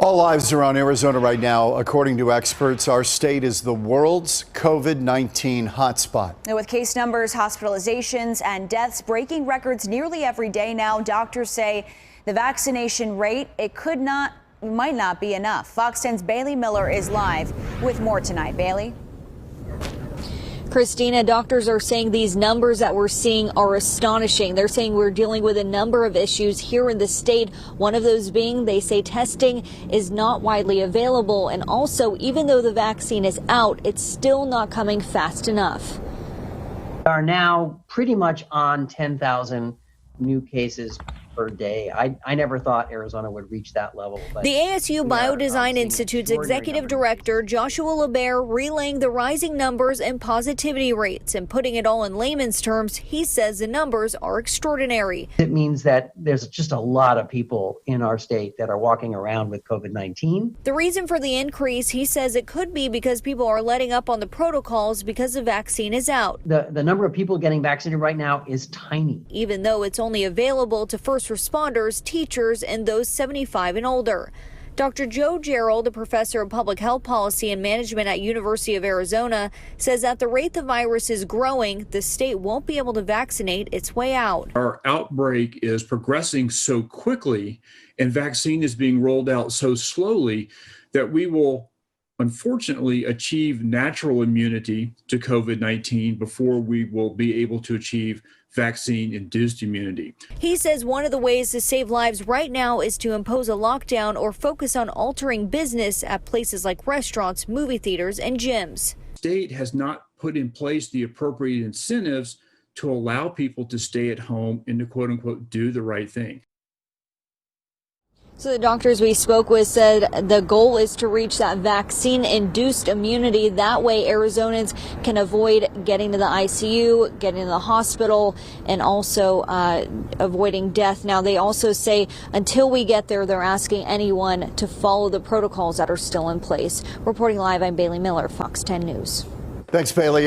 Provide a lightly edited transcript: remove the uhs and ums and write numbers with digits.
All lives are on Arizona right now. According to experts, our state is the world's COVID-19 hotspot. With case numbers, hospitalizations, and deaths breaking records nearly every day now, doctors say the vaccination rate, might not be enough. Fox 10's Bailey Miller is live with more tonight. Bailey? Christina, doctors are saying these numbers that we're seeing are astonishing. They're saying we're dealing with a number of issues here in the state. One of those being they say testing is not widely available. And also, even though the vaccine is out, it's still not coming fast enough. We are now pretty much on 10,000 new cases per day. I never thought Arizona would reach that level. But the ASU Biodesign Institute's executive director, Joshua LeBaire, relaying the rising numbers and positivity rates and putting it all in layman's terms. He says the numbers are extraordinary. It means that there's just a lot of people in our state that are walking around with COVID-19. The reason for the increase, he says it could be because people are letting up on the protocols because the vaccine is out. The number of people getting vaccinated right now is tiny. Even though it's only available to first responders, teachers, and those 75 and older. Dr. Joe Gerald, a professor of public health policy and management at University of Arizona, says at the rate the virus is growing, the state won't be able to vaccinate its way out. Our outbreak is progressing so quickly and vaccine is being rolled out so slowly that we will unfortunately achieve natural immunity to COVID-19 before we will be able to achieve vaccine-induced immunity. He says one of the ways to save lives right now is to impose a lockdown or focus on altering business at places like restaurants, movie theaters, and gyms. The state has not put in place the appropriate incentives to allow people to stay at home and to quote-unquote do the right thing. So the doctors we spoke with said the goal is to reach that vaccine-induced immunity. That way Arizonans can avoid getting to the ICU, getting to the hospital, and also avoiding death. Now, they also say until we get there, they're asking anyone to follow the protocols that are still in place. Reporting live, I'm Bailey Miller, Fox 10 News. Thanks, Bailey.